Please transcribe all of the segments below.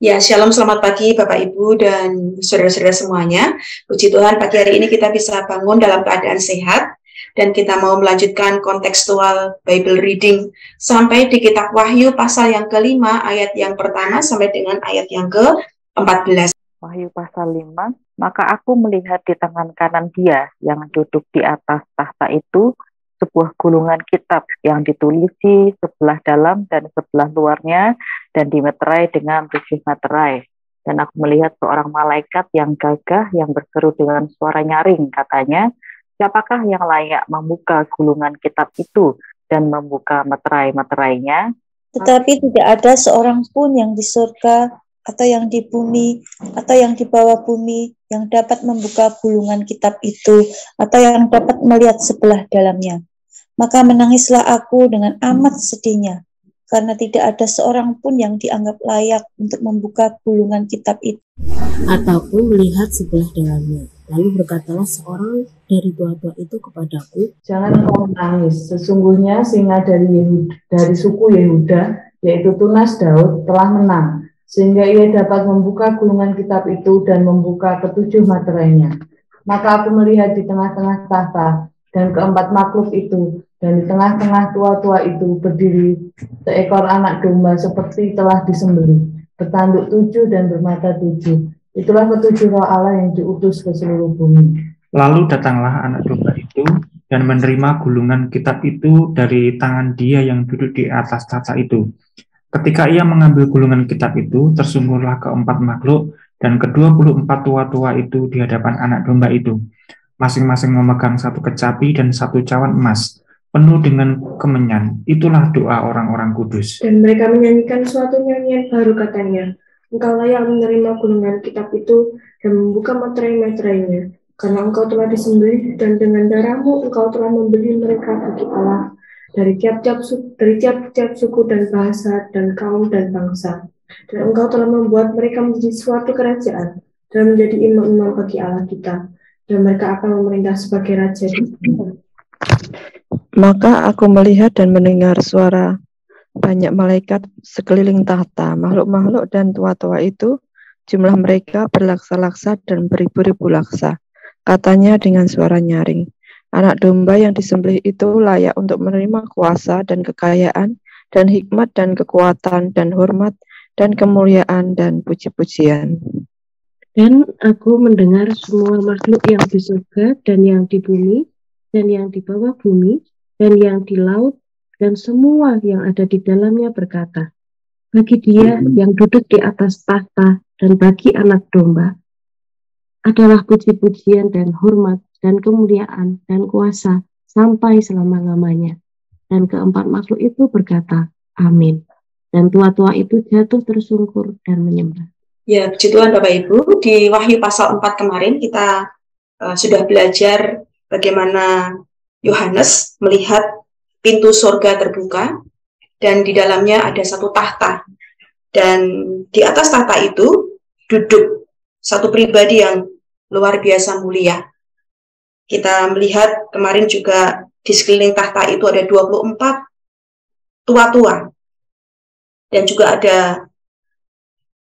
Ya, shalom, selamat pagi Bapak Ibu dan saudara-saudara semuanya. Puji Tuhan, pagi hari ini kita bisa bangun dalam keadaan sehat dan kita mau melanjutkan kontekstual Bible reading sampai di kitab Wahyu pasal yang kelima, ayat yang pertama sampai dengan ayat yang ke-14. Wahyu pasal 5, maka aku melihat di tangan kanan Dia yang duduk di atas tahta itu sebuah gulungan kitab yang ditulisi sebelah dalam dan sebelah luarnya dan dimeterai dengan 7 meterai. Dan aku melihat seorang malaikat yang gagah yang berseru dengan suara nyaring, katanya, siapakah yang layak membuka gulungan kitab itu dan membuka meterai-meterainya? Tetapi tidak ada seorang pun yang di surga atau yang di bumi atau yang di bawah bumi yang dapat membuka gulungan kitab itu atau yang dapat melihat sebelah dalamnya. Maka menangislah aku dengan amat sedihnya, karena tidak ada seorang pun yang dianggap layak untuk membuka gulungan kitab itu ataupun melihat sebelah dalamnya. Lalu berkatalah seorang dari tua-tua itu kepadaku, jangan kau menangis, sesungguhnya singa dari suku Yehuda, yaitu tunas Daud, telah menang, sehingga ia dapat membuka gulungan kitab itu dan membuka ketujuh materainya. Maka aku melihat di tengah-tengah tahta dan keempat makhluk itu, dan di tengah-tengah tua-tua itu berdiri seekor anak domba seperti telah disembelih, bertanduk 7 dan bermata 7. Itulah ketujuh roh Allah yang diutus ke seluruh bumi. Lalu datanglah anak domba itu dan menerima gulungan kitab itu dari tangan Dia yang duduk di atas tahta itu. Ketika ia mengambil gulungan kitab itu, tersungkurlah keempat makhluk dan ke-24 tua-tua itu di hadapan anak domba itu, masing-masing memegang satu kecapi dan satu cawan emas, penuh dengan kemenyan. Itulah doa orang-orang kudus. Dan mereka menyanyikan suatu nyanyian baru, katanya, Engkau layak menerima gulungan kitab itu dan membuka meterai-meterainya, karena Engkau telah disembelih dan dengan darahmu Engkau telah membeli mereka bagi Allah dari tiap-tiap suku dan bahasa dan kaum dan bangsa. Dan Engkau telah membuat mereka menjadi suatu kerajaan dan menjadi imam-imam bagi Allah kita, dan mereka akan memerintah sebagai raja di bumi. Maka aku melihat dan mendengar suara banyak malaikat sekeliling tahta, makhluk-makhluk dan tua-tua itu, jumlah mereka berlaksa-laksa dan beribu-ribu laksa. Katanya dengan suara nyaring, anak domba yang disembelih itu layak untuk menerima kuasa dan kekayaan dan hikmat dan kekuatan dan hormat dan kemuliaan dan puji-pujian. dan aku mendengar semua makhluk yang di surga dan yang di bumi dan yang di bawah bumi dan yang di laut dan semua yang ada di dalamnya berkata, bagi Dia yang duduk di atas tahta dan bagi anak domba adalah puji-pujian dan hormat dan kemuliaan dan kuasa sampai selama-lamanya. Dan keempat makhluk itu berkata, amin. Dan tua-tua itu jatuh tersungkur dan menyembah. Ya, puji Tuhan Bapak Ibu, di Wahyu pasal 4 kemarin kita sudah belajar bagaimana Yohanes melihat pintu surga terbuka dan di dalamnya ada satu tahta. Dan di atas tahta itu duduk satu pribadi yang luar biasa mulia. Kita melihat kemarin juga di sekeliling tahta itu ada 24 tua-tua. Dan juga ada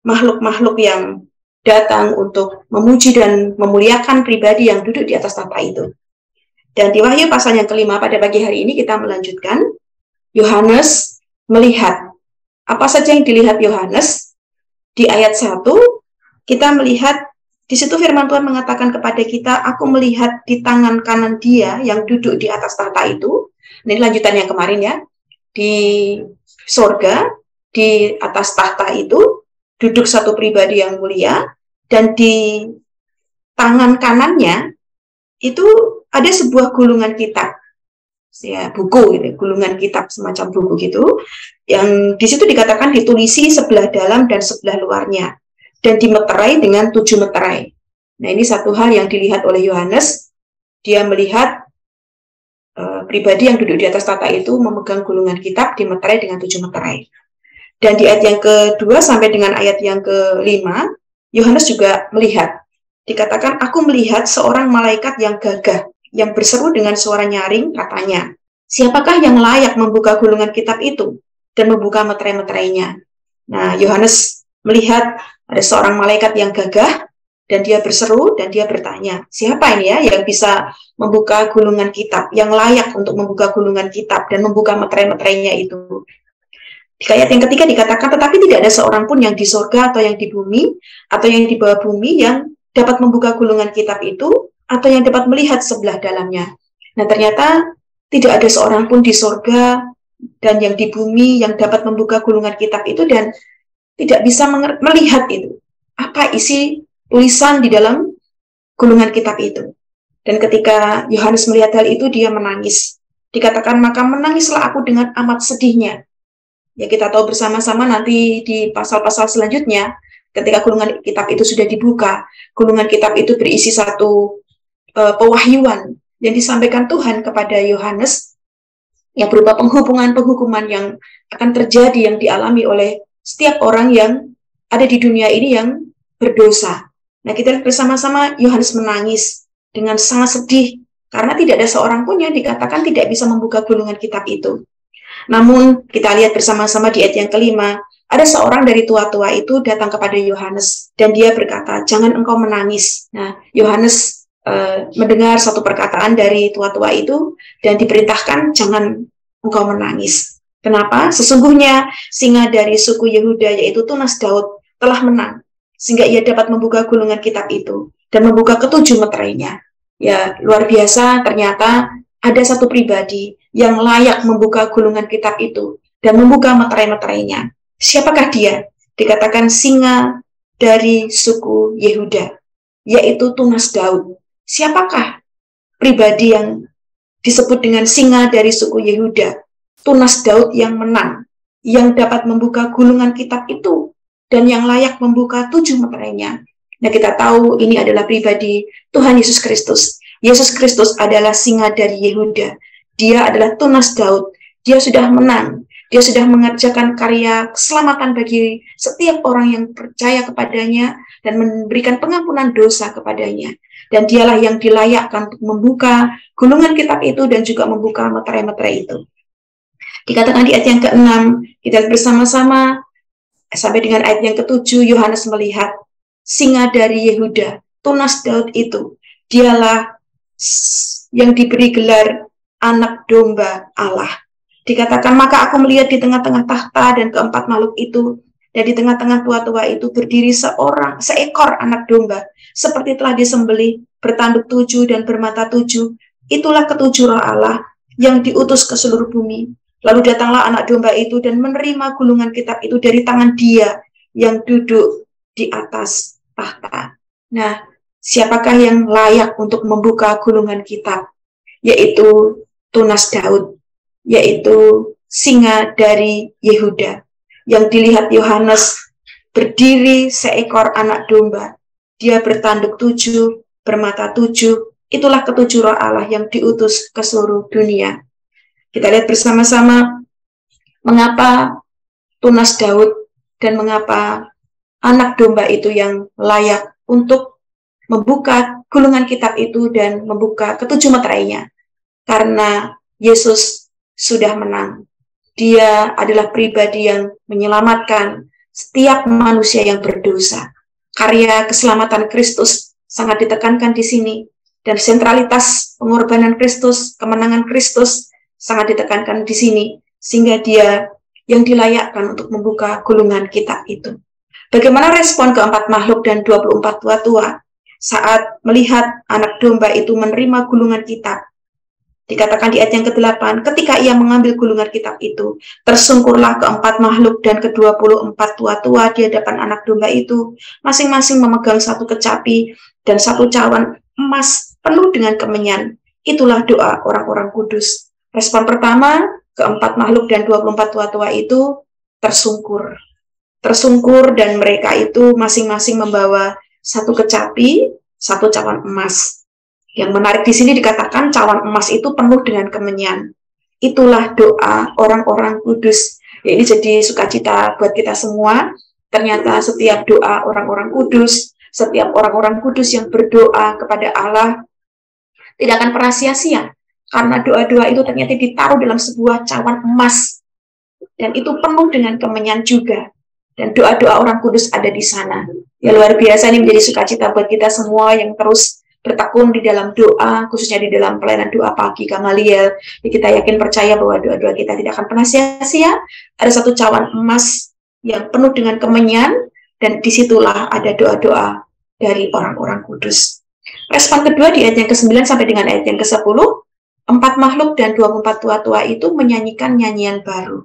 makhluk-makhluk yang datang untuk memuji dan memuliakan pribadi yang duduk di atas tahta itu. Dan di Wahyu pasal yang kelima pada pagi hari ini kita melanjutkan, Yohanes melihat. Apa saja yang dilihat Yohanes? Di ayat 1, kita melihat, di situ firman Tuhan mengatakan kepada kita, aku melihat di tangan kanan Dia yang duduk di atas tahta itu. Ini lanjutan yang kemarin ya. Di sorga, di atas tahta itu, duduk satu pribadi yang mulia, dan di tangan kanannya itu ada sebuah gulungan kitab, ya, buku gitu, gulungan kitab semacam buku gitu, yang di situ dikatakan ditulisi sebelah dalam dan sebelah luarnya, dan dimeterai dengan 7 meterai. Nah, ini satu hal yang dilihat oleh Yohanes. Dia melihat pribadi yang duduk di atas tahta itu memegang gulungan kitab dimeterai dengan 7 meterai. Dan di ayat yang kedua sampai dengan ayat yang kelima, Yohanes juga melihat. Dikatakan, aku melihat seorang malaikat yang gagah, yang berseru dengan suara nyaring, katanya, siapakah yang layak membuka gulungan kitab itu dan membuka meterai-meterainya? Nah, Yohanes melihat ada seorang malaikat yang gagah, dan dia berseru, dan dia bertanya, siapa ini ya yang bisa membuka gulungan kitab, yang layak untuk membuka gulungan kitab, dan membuka meterai-meterainya itu. Di ayat yang ketiga dikatakan, tetapi tidak ada seorang pun yang di sorga, atau yang di bumi, atau yang di bawah bumi, yang dapat membuka gulungan kitab itu, atau yang dapat melihat sebelah dalamnya. Nah, ternyata tidak ada seorang pun di sorga, dan yang di bumi, yang dapat membuka gulungan kitab itu, dan tidak bisa melihat itu. Apa isi tulisan di dalam gulungan kitab itu. Dan ketika Yohanes melihat hal itu, dia menangis. Dikatakan, maka menangislah aku dengan amat sedihnya. Ya, kita tahu bersama-sama nanti di pasal-pasal selanjutnya, ketika gulungan kitab itu sudah dibuka, gulungan kitab itu berisi satu pewahyuan yang disampaikan Tuhan kepada Yohanes, yang berupa penghukuman-penghukuman yang akan terjadi, yang dialami oleh setiap orang yang ada di dunia ini yang berdosa. Nah, kita lihat bersama-sama Yohanes menangis dengan sangat sedih karena tidak ada seorang pun yang dikatakan tidak bisa membuka gulungan kitab itu. Namun kita lihat bersama-sama di ayat yang kelima, ada seorang dari tua-tua itu datang kepada Yohanes dan dia berkata, jangan engkau menangis. Nah, Yohanes mendengar satu perkataan dari tua-tua itu dan diperintahkan jangan engkau menangis. Kenapa? Sesungguhnya singa dari suku Yehuda, yaitu tunas Daud, telah menang, sehingga ia dapat membuka gulungan kitab itu dan membuka ketujuh meterainya. Ya, luar biasa, ternyata ada satu pribadi yang layak membuka gulungan kitab itu dan membuka meterai-meterainya. Siapakah dia? Dikatakan singa dari suku Yehuda, yaitu tunas Daud. Siapakah pribadi yang disebut dengan singa dari suku Yehuda, tunas Daud yang menang, yang dapat membuka gulungan kitab itu dan yang layak membuka 7 meterainya? Nah, kita tahu ini adalah pribadi Tuhan Yesus Kristus. Yesus Kristus adalah singa dari Yehuda. Dia adalah tunas Daud. Dia sudah menang. Dia sudah mengerjakan karya keselamatan bagi setiap orang yang percaya kepadanya dan memberikan pengampunan dosa kepadanya. Dan dialah yang dilayakkan untuk membuka gulungan kitab itu dan juga membuka meterai-meterai itu. Dikatakan di ayat yang ke-6, kita bersama-sama sampai dengan ayat yang ke-7, Yohanes melihat singa dari Yehuda, tunas Daud itu. Dialah yang diberi gelar anak domba Allah. Dikatakan, maka aku melihat di tengah-tengah tahta dan keempat makhluk itu, dan di tengah-tengah tua-tua itu berdiri seekor anak domba, seperti telah disembelih, bertanduk 7 dan bermata 7. Itulah ketujuh roh Allah yang diutus ke seluruh bumi. Lalu datanglah anak domba itu dan menerima gulungan kitab itu dari tangan dia yang duduk di atas tahta. Nah, siapakah yang layak untuk membuka gulungan kitab? Yaitu tunas Daud, yaitu singa dari Yehuda. Yang dilihat Yohanes berdiri seekor anak domba. Dia bertanduk 7, bermata 7. Itulah ketujuh roh Allah yang diutus ke seluruh dunia. Kita lihat bersama-sama mengapa tunas Daud dan mengapa anak domba itu yang layak untuk membuka gulungan kitab itu dan membuka ketujuh meterainya. Karena Yesus sudah menang. Dia adalah pribadi yang menyelamatkan setiap manusia yang berdosa. Karya keselamatan Kristus sangat ditekankan di sini. Dan sentralitas pengorbanan Kristus, kemenangan Kristus sangat ditekankan di sini. Sehingga dia yang dilayakkan untuk membuka gulungan kitab itu. Bagaimana respon keempat makhluk dan 24 tua-tua saat melihat anak domba itu menerima gulungan kitab? Dikatakan di ayat yang ke-8, ketika ia mengambil gulungan kitab itu, tersungkurlah keempat makhluk dan ke-24 tua-tua di hadapan anak domba itu, masing-masing memegang satu kecapi dan satu cawan emas penuh dengan kemenyan. Itulah doa orang-orang kudus. Respon pertama, keempat makhluk dan 24 tua-tua itu tersungkur. Tersungkur dan mereka itu masing-masing membawa satu kecapi, satu cawan emas. Yang menarik di sini dikatakan cawan emas itu penuh dengan kemenyan. Itulah doa orang-orang kudus. Ya, ini jadi sukacita buat kita semua. Ternyata setiap doa orang-orang kudus, setiap orang-orang kudus yang berdoa kepada Allah tidak akan pernah sia-sia. Karena doa-doa itu ternyata ditaruh dalam sebuah cawan emas. Dan itu penuh dengan kemenyan juga. dan doa-doa orang kudus ada di sana. Ya luar biasa, ini menjadi sukacita buat kita semua yang terus bertekun di dalam doa, khususnya di dalam pelayanan doa pagi Gamaliel. Kita yakin percaya bahwa doa-doa kita tidak akan pernah sia-sia. Ada satu cawan emas yang penuh dengan kemenyan, dan disitulah ada doa-doa dari orang-orang kudus. Respon kedua di ayat yang ke-9 sampai dengan ayat yang ke-10, 4 makhluk dan 24 tua-tua itu menyanyikan nyanyian baru.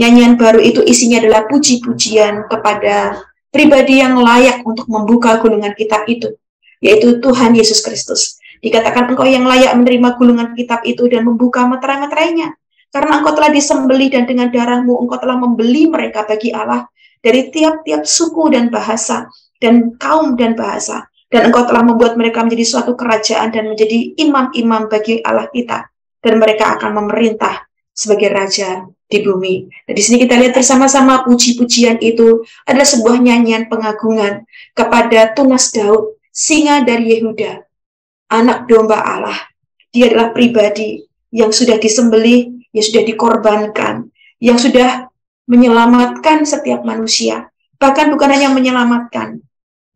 Nyanyian baru itu isinya adalah puji-pujian kepada pribadi yang layak untuk membuka gulungan kitab itu, yaitu Tuhan Yesus Kristus. Dikatakan engkau yang layak menerima gulungan kitab itu dan membuka meterai-meterainya, karena engkau telah disembelih dan dengan darahmu engkau telah membeli mereka bagi Allah dari tiap-tiap suku dan bahasa dan kaum dan bahasa, dan engkau telah membuat mereka menjadi suatu kerajaan dan menjadi imam-imam bagi Allah kita, dan mereka akan memerintah sebagai raja di bumi. Dan di sini kita lihat bersama-sama puji-pujian itu adalah sebuah nyanyian pengagungan kepada Tunas Daud, singa dari Yehuda, anak domba Allah. Dia adalah pribadi yang sudah disembelih, yang sudah dikorbankan, yang sudah menyelamatkan setiap manusia. Bahkan bukan hanya menyelamatkan,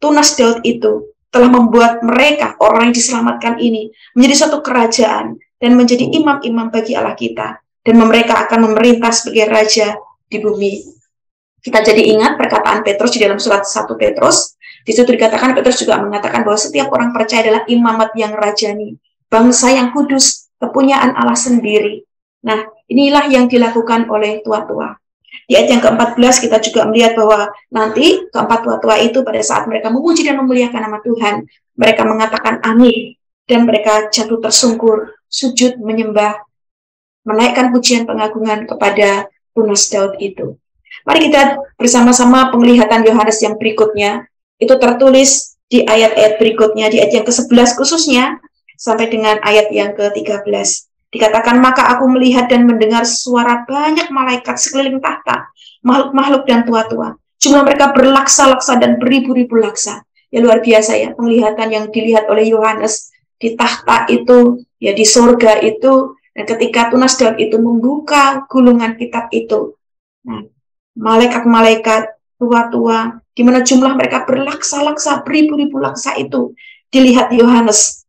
Tunas Daud itu telah membuat mereka, orang yang diselamatkan ini, menjadi suatu kerajaan dan menjadi imam-imam bagi Allah kita. Dan mereka akan memerintah sebagai raja di bumi. Kita jadi ingat perkataan Petrus di dalam surat 1 Petrus. Di situ dikatakan, Petrus juga mengatakan bahwa setiap orang percaya adalah imamat yang rajani, bangsa yang kudus, kepunyaan Allah sendiri. Nah, inilah yang dilakukan oleh tua-tua. Di ayat yang ke-14 kita juga melihat bahwa nanti keempat tua-tua itu pada saat mereka memuji dan memuliakan nama Tuhan, mereka mengatakan amin, dan mereka jatuh tersungkur, sujud menyembah, menaikkan pujian pengagungan kepada Tunas Daud itu. Mari kita bersama-sama penglihatan Yohanes yang berikutnya, itu tertulis di ayat-ayat berikutnya, di ayat yang ke-11 khususnya, sampai dengan ayat yang ke-13. Dikatakan, maka aku melihat dan mendengar suara banyak malaikat sekeliling tahta, makhluk-makhluk dan tua-tua. Jumlah mereka berlaksa-laksa dan beribu-ribu laksa. Ya luar biasa ya, penglihatan yang dilihat oleh Yohanes di tahta itu, ya di surga itu. Dan ketika Tunas Daud itu membuka gulungan kitab itu, nah, malaikat-malaikat tua-tua, di mana jumlah mereka berlaksa-laksa, beribu-ribu laksa itu, dilihat Yohanes.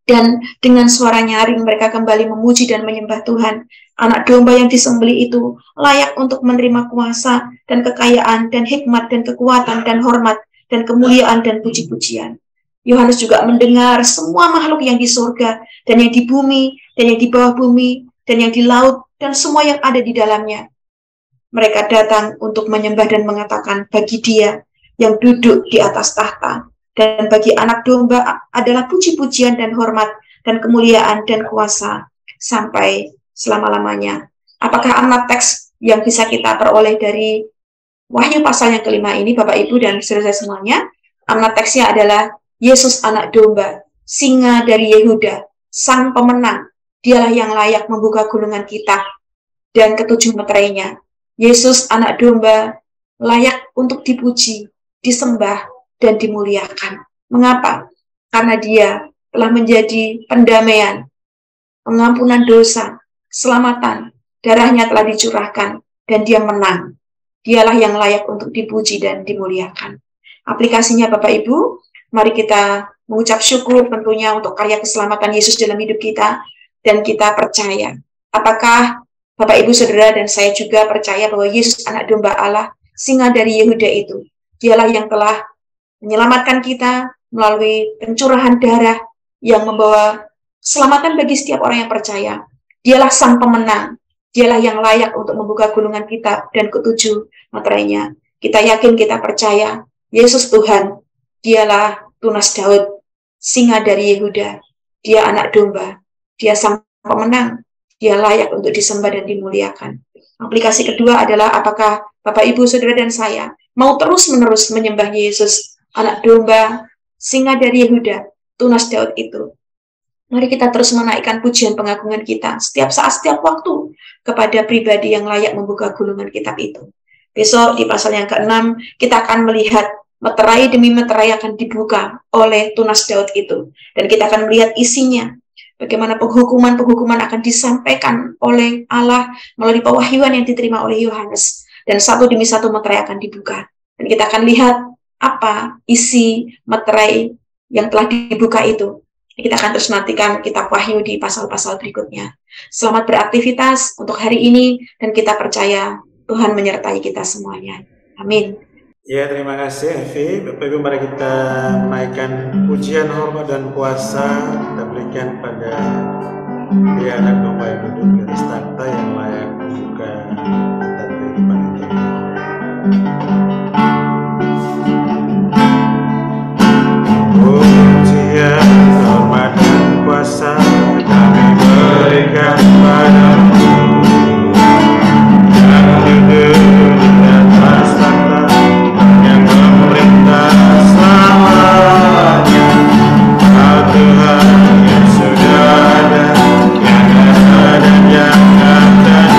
Dan dengan suara nyaring mereka kembali memuji dan menyembah Tuhan. Anak domba yang disembelih itu layak untuk menerima kuasa dan kekayaan dan hikmat dan kekuatan dan hormat dan kemuliaan dan puji-pujian. Yohanes juga mendengar semua makhluk yang di surga dan yang di bumi dan yang di bawah bumi dan yang di laut dan semua yang ada di dalamnya. Mereka datang untuk menyembah dan mengatakan, bagi Dia yang duduk di atas tahta dan bagi anak domba adalah puji-pujian dan hormat dan kemuliaan dan kuasa sampai selama-lamanya. Apakah amat teks yang bisa kita peroleh dari Wahyu pasal yang kelima ini, Bapak Ibu dan saudara semuanya? Amat teksnya adalah Yesus anak domba, singa dari Yehuda, sang pemenang. Dialah yang layak membuka gulungan kitab dan ketujuh meterainya. Yesus anak domba layak untuk dipuji, disembah, dan dimuliakan. Mengapa? Karena Dia telah menjadi pendamaian, pengampunan dosa, keselamatan, darahnya telah dicurahkan, dan Dia menang. Dialah yang layak untuk dipuji dan dimuliakan. Aplikasinya Bapak Ibu, mari kita mengucap syukur tentunya untuk karya keselamatan Yesus dalam hidup kita, dan kita percaya. Apakah Bapak Ibu Saudara dan saya juga percaya bahwa Yesus anak domba Allah, singa dari Yehuda itu, Dialah yang telah menyelamatkan kita melalui pencurahan darah yang membawa keselamatan bagi setiap orang yang percaya. Dialah sang pemenang. Dialah yang layak untuk membuka gulungan kitab dan ketujuh meterainya. Kita yakin, kita percaya, Yesus Tuhan, Dialah Tunas Daud, singa dari Yehuda. Dia anak domba. Dia sang pemenang. Dia layak untuk disembah dan dimuliakan. Aplikasi kedua adalah apakah Bapak, Ibu, Saudara, dan saya mau terus-menerus menyembah Yesus, anak domba, singa dari Yehuda, Tunas Daud itu. Mari kita terus menaikkan pujian pengagungan kita setiap saat, setiap waktu kepada pribadi yang layak membuka gulungan kitab itu. Besok di pasal yang ke-6 kita akan melihat meterai demi meterai akan dibuka oleh Tunas Daud itu. Dan kita akan melihat isinya. Bagaimana penghukuman-penghukuman akan disampaikan oleh Allah melalui pewahyuan yang diterima oleh Yohanes. dan satu demi satu meterai akan dibuka. Dan kita akan lihat apa isi meterai yang telah dibuka itu. Kita akan terus nantikan kitab Wahyu di pasal-pasal berikutnya. Selamat beraktivitas untuk hari ini, dan kita percaya Tuhan menyertai kita semuanya. Amin. Ya, terima kasih Evi. Bapak Ibu, mari kita menaikkan pujian, hormat, dan kuasa kita berikan pada dia anak domba yang duduk di atas takhta yang layak membuka kitab kehidupan itu. Pujian, hormat, dan kuasa kami berikan padamu yang duduk di atas takhta yang memerintah selamanya. Kau Tuhan yang sudah ada, yang ada dan yang akan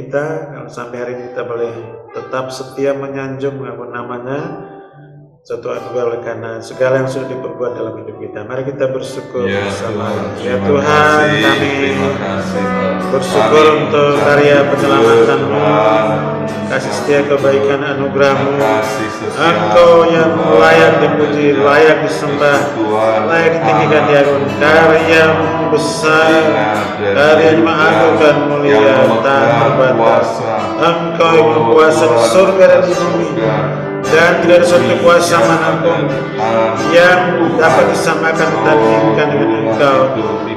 kita, kalau sampai hari ini kita boleh tetap setia menyanjung mengakui namanya, suatu anugerah oleh karena segala yang sudah diperbuat dalam hidup kita. Mari kita bersyukur bersama. Ya Tuhan, kami bersyukur untuk karya penyelamatan-Mu, kasih setia kebaikan anugerah-Mu. Engkau yang layak dipuji, layak disembah, layak ditinggikan di agung. Karya-Mu besar, karya-Mu agung dan mulia, tak terbatas. Engkau yang berkuasa di surga dan di bumi, dan tidak ada suatu kuasa manapun yang dapat disamakan tandingkan dengan Engkau.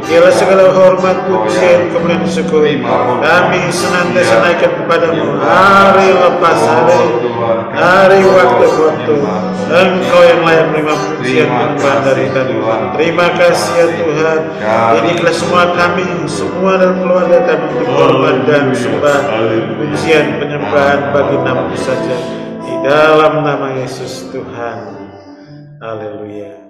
Biarlah segala hormat, pujian, kemuliaan, syukur kami senantiasa naikkan kepadamu hari lepas hari, hari waktu ke waktu. Engkau yang layak menerima pujian penyembahan dari kami. Terima kasih ya Tuhan. Inilah semua kami, semua dalam keluarga kami, untuk hormat dan sembah, pujian, penyembahan bagi nama-Mu saja. Di dalam nama Yesus Tuhan. Haleluya.